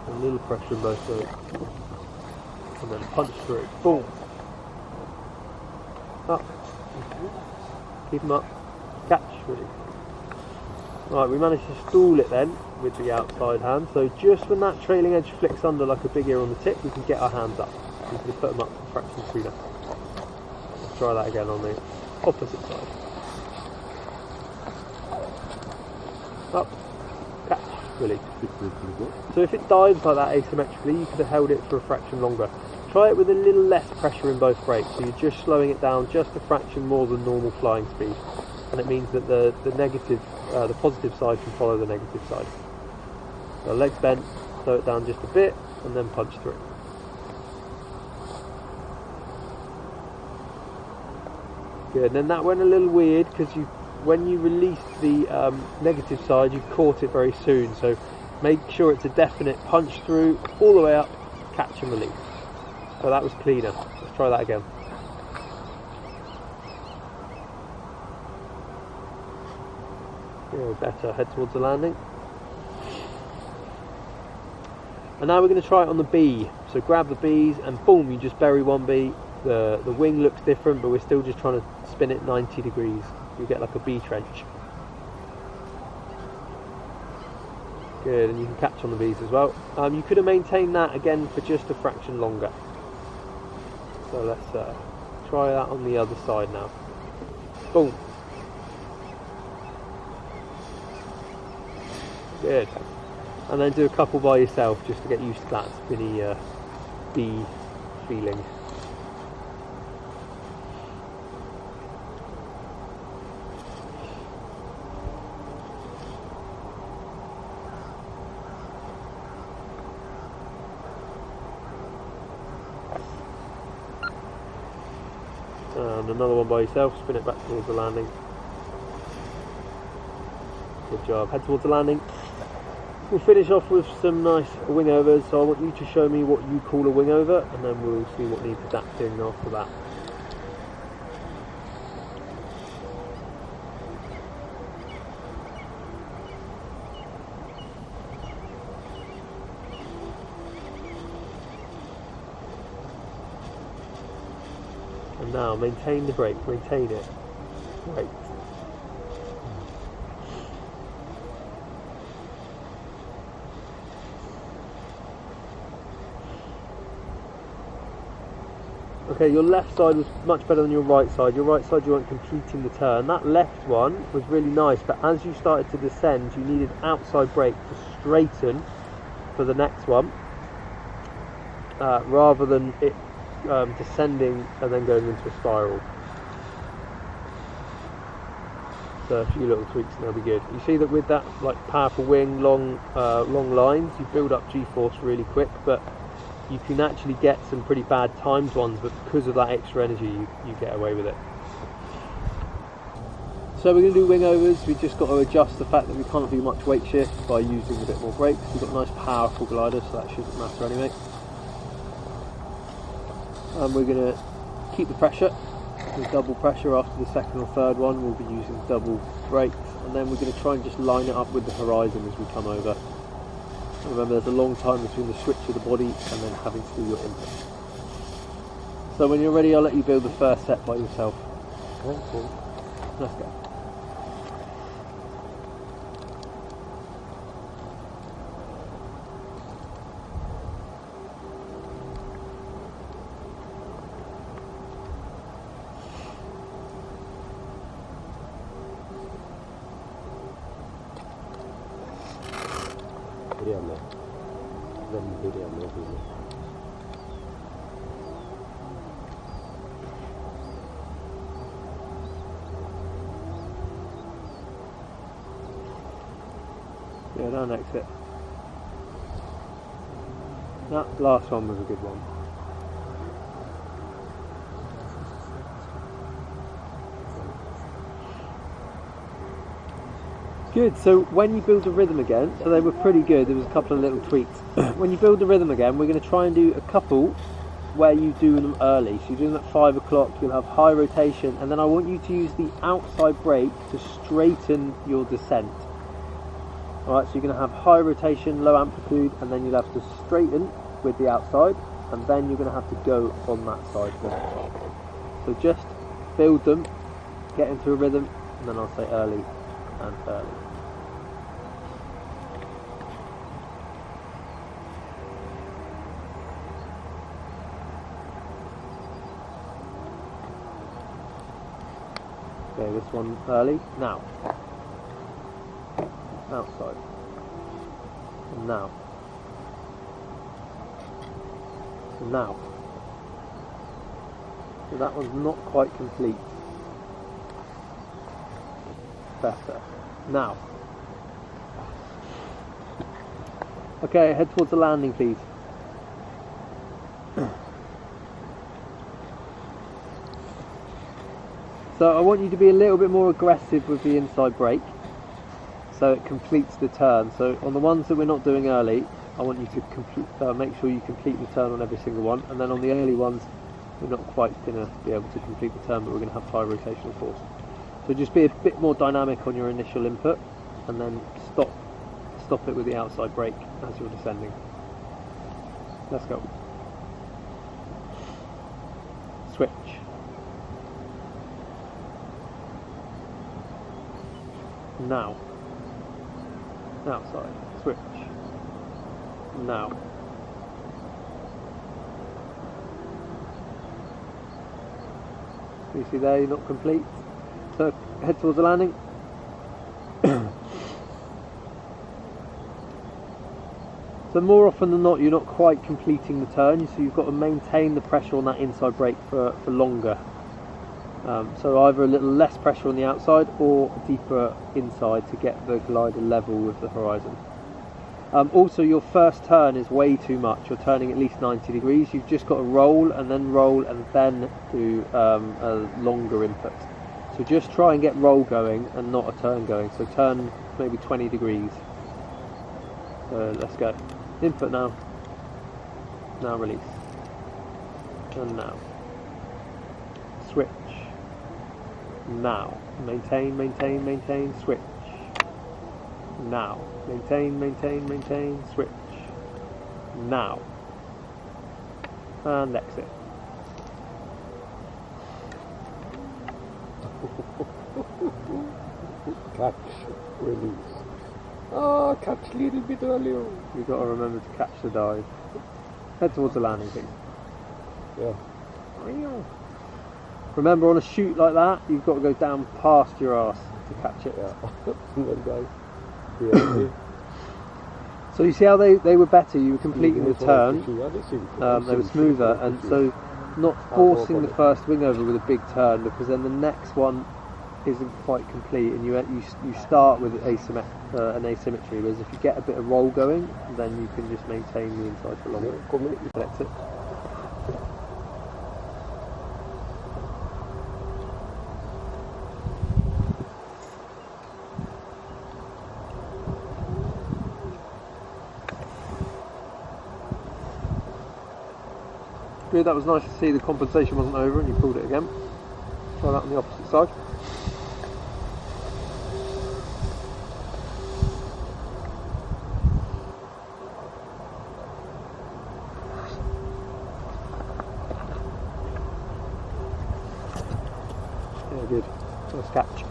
A little pressure in both sides. And then punch through. Boom. Up. Keep them up. Catch. Release. Right, we managed to stall it then with the outside hand. So just when that trailing edge flicks under like a big ear on the tip, we can get our hands up. We can put them up for fraction sooner. Let's try that again on the opposite side. Up. Catch. Release. So if it dives like that asymmetrically, you could have held it for a fraction longer. Try it with a little less pressure in both brakes, so you're just slowing it down just a fraction more than normal flying speed, and it means that the positive side can follow the negative side. So legs bent, slow it down just a bit, and then punch through. Good, and then that went a little weird because when you released the negative side, you caught it very soon, so make sure it's a definite punch through, all the way up, catch and release. So that was cleaner. Let's try that again. Yeah, better. Head towards the landing. And now we're going to try it on the bee. So grab the bees and boom, you just bury one bee. The wing looks different, but we're still just trying to spin it 90 degrees. You get like a bee trench. Good, and you can catch on the bees as well. You could have maintained that again for just a fraction longer. So let's try that on the other side now. Boom. Good. And then do a couple by yourself just to get used to that spinny bee feeling. And another one by yourself, spin it back towards the landing. Good job, head towards the landing. We'll finish off with some nice wing overs, so I want you to show me what you call a wing over, and then we'll see what needs adapting after that. And now, maintain the brake, maintain it. Right. Okay, your left side was much better than your right side. Your right side you weren't completing the turn. That left one was really nice, but as you started to descend, you needed outside brake to straighten for the next one, rather than it descending and then going into a spiral. So a few little tweaks and they'll be good. You see that with that like powerful wing, long lines, you build up G-force really quick, but you can actually get some pretty bad timed ones, but because of that extra energy you get away with it. So we're going to do wing overs. We've just got to adjust the fact that we can't do much weight shift by using a bit more brakes. We've got a nice powerful glider, so that shouldn't matter anyway. And we're going to keep the pressure with double pressure. After the second or third one we'll be using double brakes, and then we're going to try and just line it up with the horizon as we come over. Remember, there's a long time between the switch of the body and then having to do your input. So when you're ready, I'll let you build the first set by yourself. Okay. Let's go. Börjande. Väldigt börjande. Yeah, don't exit. That last one was a good one. Good, so when you build the rhythm again, so they were pretty good, there was a couple of little tweaks. When you build the rhythm again, we're going to try and do a couple where you do them early. So you're doing them at 5 o'clock, you'll have high rotation, and then I want you to use the outside brake to straighten your descent. Alright, so you're going to have high rotation, low amplitude, and then you'll have to straighten with the outside, and then you're going to have to go on that side now. So just build them, get into a rhythm, and then I'll say early and early. Okay, this one early, now. Outside. And now. And now. So that one's not quite complete. Better. Now. Okay, head towards the landing, please. So I want you to be a little bit more aggressive with the inside brake, so it completes the turn. So on the ones that we're not doing early, I want you to make sure you complete the turn on every single one, and then on the early ones, we're not quite going to be able to complete the turn, but we're going to have high rotational force. So just be a bit more dynamic on your initial input, and then stop it with the outside brake as you're descending. Let's go. Switch. Now. Outside. Switch. Now. You see there, you're not complete. So head towards the landing. So more often than not, you're not quite completing the turn, so you've got to maintain the pressure on that inside brake for longer. So either a little less pressure on the outside or deeper inside to get the glider level with the horizon. Also, your first turn is way too much. You're turning at least 90 degrees. You've just got to roll and then do a longer input. So just try and get roll going and not a turn going. So turn maybe 20 degrees. So let's go. Input now. Now release. And now. Switch. Now. Maintain, maintain, maintain, switch. Now. Maintain, maintain, maintain, switch. Now. And exit. Catch, release. Oh, catch a little bit earlier. You've got to remember to catch the dive. Head towards the landing, please. Yeah. Remember, on a shoot like that, you've got to go down past your arse to catch it. Yeah. And then go. Yeah. So you see how they were better, you were completing the turn, they were smoother, and so not forcing the first wing over with a big turn, because then the next one isn't quite complete, and you start with an asymmetry, whereas if you get a bit of roll going, then you can just maintain the inside for longer. That's it. Good, that was nice to see the compensation wasn't over and you pulled it again. Try that on the opposite side. Yeah, good. Nice catch.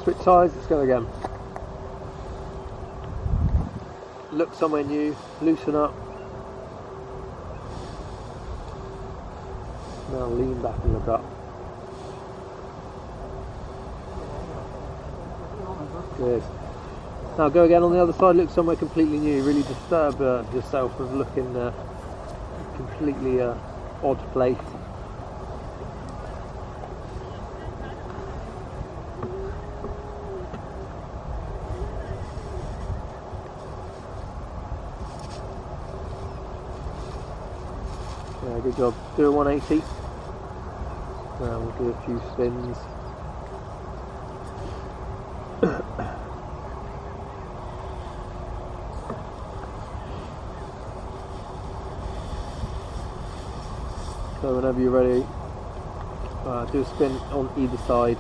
Switch sides, let's go again. Look somewhere new, loosen up. Now lean back and look up. Good. Now go again on the other side, look somewhere completely new. Really disturb yourself with looking completely odd place. Yeah, good job. Do a 180. Now we'll do a few spins. So whenever you're ready, do a spin on either side,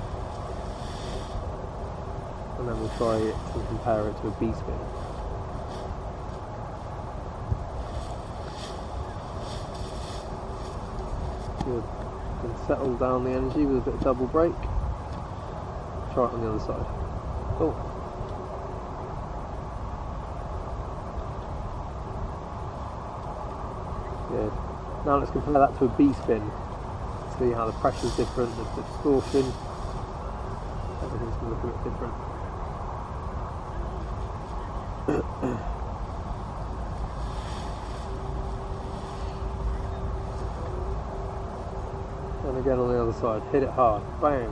and then then we'll try it and compare it to a B-spin. Good. You can settle down the energy with a bit of double brake. Try it on the other side. Oh. Good. Now let's compare that to a B-spin. See how the pressure is different, the distortion. Everything's going to look a bit different. And again on the other side, hit it hard, bang.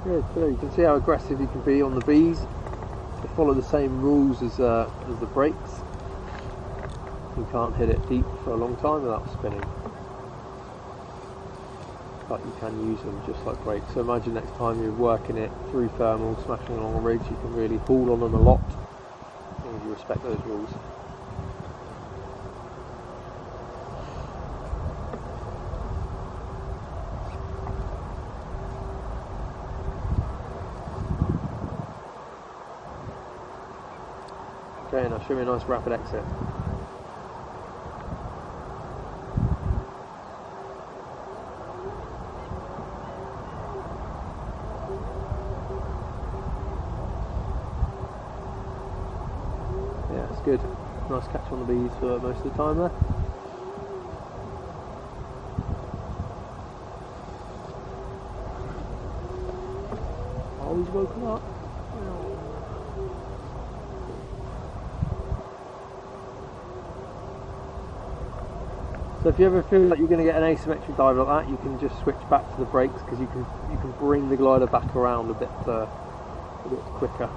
Good, so you can see how aggressive you can be on the Bs. They follow the same rules as the brakes. You can't hit it deep for a long time without spinning. But you can use them just like brakes. So imagine next time you're working it through thermal, smashing along a ridge, you can really haul on them a lot, as long as you respect those rules. Okay, now show me a nice rapid exit. Yeah, it's good. Nice catch on the bees for most of the time there. Oh, he's woken up. So if you ever feel like you're going to get an asymmetric dive like that, you can just switch back to the brakes because you can bring the glider back around a bit quicker.